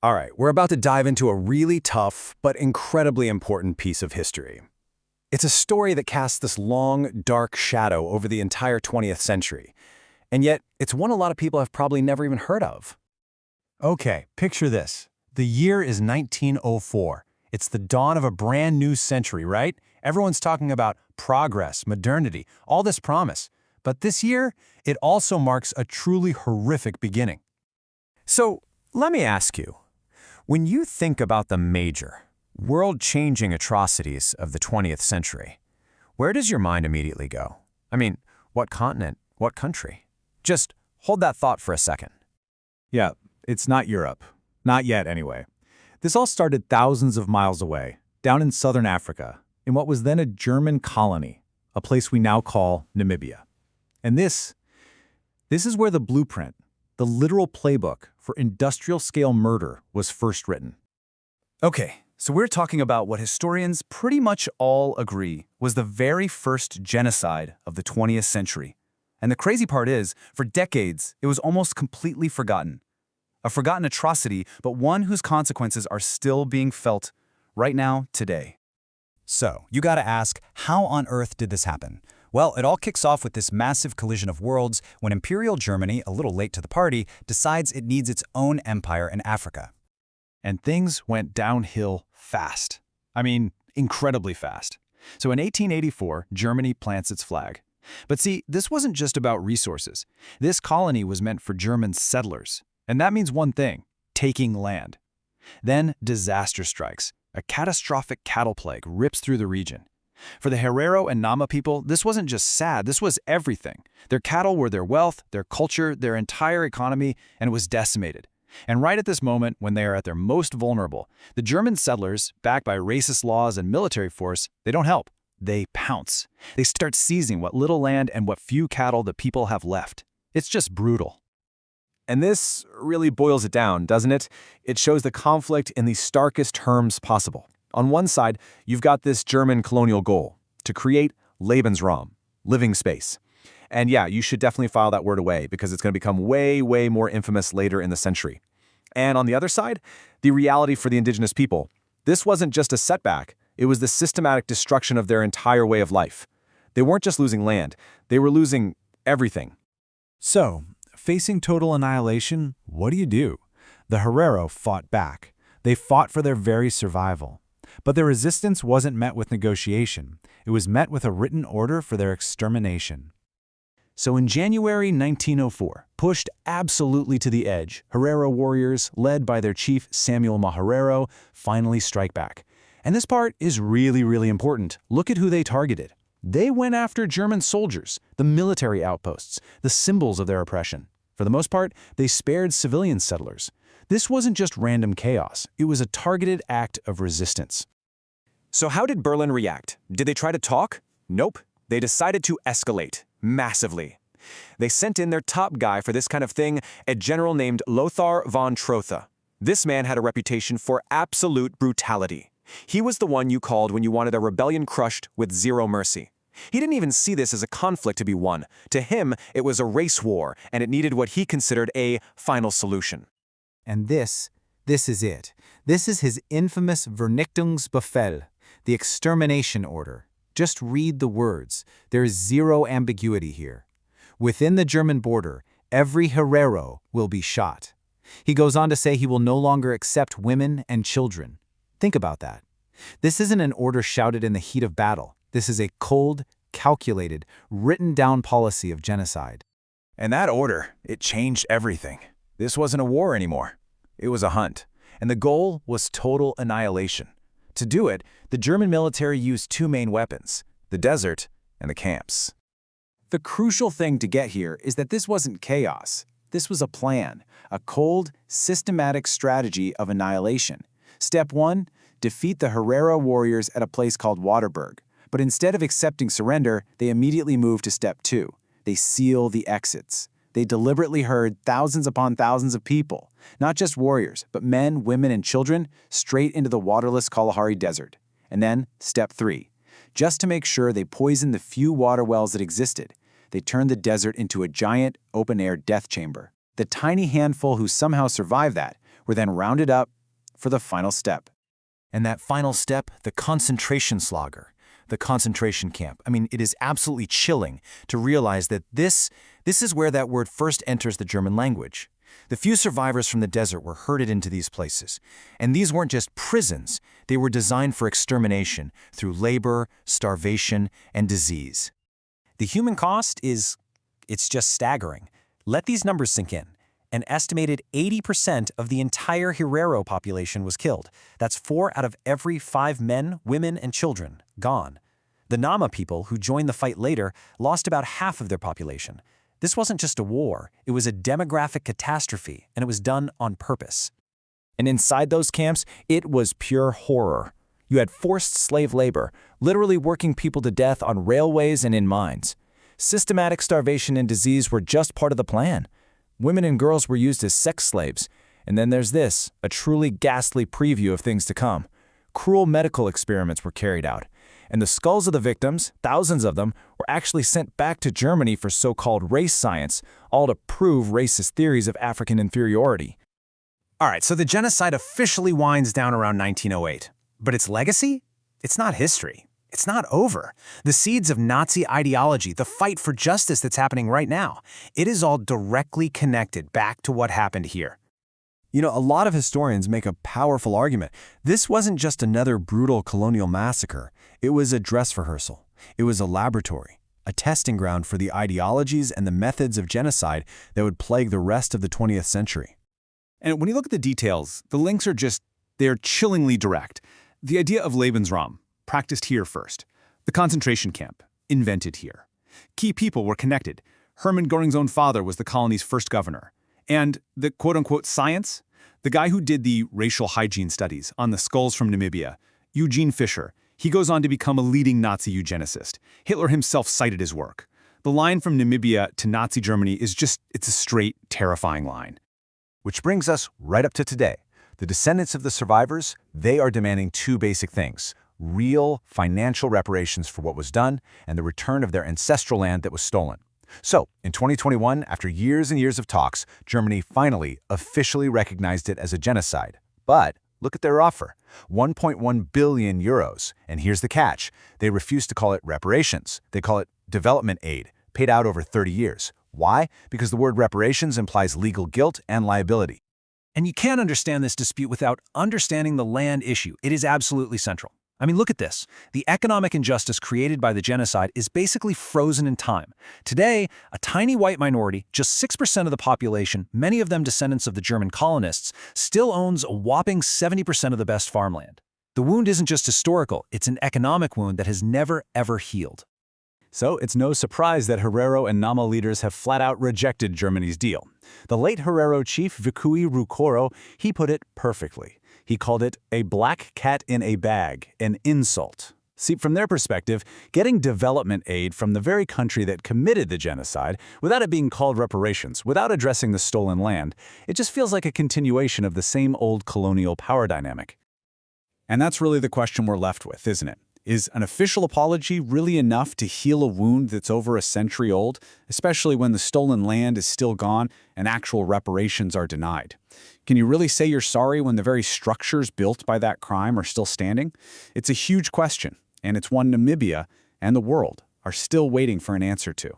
All right, we're about to dive into a really tough but incredibly important piece of history. It's a story that casts this long, dark shadow over the entire 20th century, and yet it's one a lot of people have probably never even heard of. Okay, picture this. The year is 1904. It's the dawn of a brand new century, right? Everyone's talking about progress, modernity, all this promise. But this year, it also marks a truly horrific beginning. So, let me ask you, when you think about the major, world-changing atrocities of the 20th century, where does your mind immediately go? I mean, what continent, what country? Just hold that thought for a second. Yeah, it's not Europe. Not yet, anyway. This all started thousands of miles away, down in southern Africa, in what was then a German colony, a place we now call Namibia. And this is where the blueprint, the literal playbook for industrial-scale murder was first written. Okay, so we're talking about what historians pretty much all agree was the very first genocide of the 20th century. And the crazy part is, for decades, it was almost completely forgotten. A forgotten atrocity, but one whose consequences are still being felt right now, today. So, you gotta ask, how on earth did this happen? Well, it all kicks off with this massive collision of worlds when Imperial Germany, a little late to the party, decides it needs its own empire in Africa. And things went downhill fast. I mean, incredibly fast. So in 1884, Germany plants its flag. But see, this wasn't just about resources. This colony was meant for German settlers. And that means one thing: taking land. Then disaster strikes. A catastrophic cattle plague rips through the region. For the Herero and Nama people, this wasn't just sad, this was everything. Their cattle were their wealth, their culture, their entire economy, and it was decimated. And right at this moment, when they are at their most vulnerable, the German settlers, backed by racist laws and military force, they don't help. They pounce. They start seizing what little land and what few cattle the people have left. It's just brutal. And this really boils it down, doesn't it? It shows the conflict in the starkest terms possible. On one side, you've got this German colonial goal, to create Lebensraum, living space. And yeah, you should definitely file that word away because it's going to become way, way more infamous later in the century. And on the other side, the reality for the indigenous people. This wasn't just a setback, it was the systematic destruction of their entire way of life. They weren't just losing land, they were losing everything. So, facing total annihilation, what do? The Herero fought back. They fought for their very survival. But their resistance wasn't met with negotiation. It was met with a written order for their extermination. So in January 1904, pushed absolutely to the edge, Herero warriors, led by their chief Samuel Maherero, finally strike back. And this part is really, really important. Look at who they targeted. They went after German soldiers, the military outposts, the symbols of their oppression. For the most part, they spared civilian settlers. This wasn't just random chaos, it was a targeted act of resistance. So how did Berlin react? Did they try to talk? Nope. They decided to escalate, massively. They sent in their top guy for this kind of thing, a general named Lothar von Trotha. This man had a reputation for absolute brutality. He was the one you called when you wanted a rebellion crushed with zero mercy. He didn't even see this as a conflict to be won. To him, it was a race war, and it needed what he considered a final solution. And this is it. This is his infamous Vernichtungsbefehl, the extermination order. Just read the words. There is zero ambiguity here. Within the German border, every Herero will be shot. He goes on to say he will no longer accept women and children. Think about that. This isn't an order shouted in the heat of battle. This is a cold, calculated, written-down policy of genocide. And that order, it changed everything. This wasn't a war anymore. It was a hunt. And the goal was total annihilation. To do it, the German military used two main weapons, the desert and the camps. The crucial thing to get here is that this wasn't chaos. This was a plan, a cold, systematic strategy of annihilation. Step 1, defeat the Herero warriors at a place called Waterberg. But instead of accepting surrender, they immediately moved to step 2. They seal the exits. They deliberately herd thousands upon thousands of people, not just warriors, but men, women, and children, straight into the waterless Kalahari Desert. And then, step 3. Just to make sure they poisoned the few water wells that existed, they turned the desert into a giant, open-air death chamber. The tiny handful who somehow survived that were then rounded up for the final step. And that final step, the Konzentrationslager, the concentration camp. I mean, it is absolutely chilling to realize that this is where that word first enters the German language. The few survivors from the desert were herded into these places. And these weren't just prisons. They were designed for extermination through labor, starvation, and disease. The human cost it's just staggering. Let these numbers sink in. An estimated 80% of the entire Herero population was killed. That's 4 out of every 5 men, women, and children gone. The Nama people, who joined the fight later, lost about half of their population. This wasn't just a war, it was a demographic catastrophe, and it was done on purpose. And inside those camps, it was pure horror. You had forced slave labor, literally working people to death on railways and in mines. Systematic starvation and disease were just part of the plan. Women and girls were used as sex slaves. And then there's this, a truly ghastly preview of things to come. Cruel medical experiments were carried out. And the skulls of the victims, thousands of them, were actually sent back to Germany for so-called race science, all to prove racist theories of African inferiority. All right, so the genocide officially winds down around 1908. But its legacy? It's not history. It's not over. The seeds of Nazi ideology, the fight for justice that's happening right now, it is all directly connected back to what happened here. You know, a lot of historians make a powerful argument. This wasn't just another brutal colonial massacre. It was a dress rehearsal. It was a laboratory, a testing ground for the ideologies and the methods of genocide that would plague the rest of the 20th century. And when you look at the details, the links are they're chillingly direct. The idea of Lebensraum, practiced here first. The concentration camp, invented here. Key people were connected. Hermann Göring's own father was the colony's first governor. And the quote-unquote science, the guy who did the racial hygiene studies on the skulls from Namibia, Eugene Fischer, he goes on to become a leading Nazi eugenicist. Hitler himself cited his work. The line from Namibia to Nazi Germany is it's a straight, terrifying line. Which brings us right up to today. The descendants of the survivors, they are demanding 2 basic things: real financial reparations for what was done and the return of their ancestral land that was stolen. So, in 2021, after years and years of talks, Germany finally officially recognized it as a genocide. But look at their offer, 1.1 billion euros. And here's the catch. They refuse to call it reparations. They call it development aid, paid out over 30 years. Why? Because the word reparations implies legal guilt and liability. And you can't understand this dispute without understanding the land issue. It is absolutely central. I mean, look at this. The economic injustice created by the genocide is basically frozen in time. Today, a tiny white minority, just 6% of the population, many of them descendants of the German colonists, still owns a whopping 70% of the best farmland. The wound isn't just historical, it's an economic wound that has never, ever healed. So it's no surprise that Herero and Nama leaders have flat-out rejected Germany's deal. The late Herero chief, Vikui Rukoro, he put it perfectly. He called it a black cat in a bag, an insult. See, from their perspective, getting development aid from the very country that committed the genocide, without it being called reparations, without addressing the stolen land, it just feels like a continuation of the same old colonial power dynamic. And that's really the question we're left with, isn't it? Is an official apology really enough to heal a wound that's over a century old, especially when the stolen land is still gone and actual reparations are denied? Can you really say you're sorry when the very structures built by that crime are still standing? It's a huge question, and it's one Namibia and the world are still waiting for an answer to.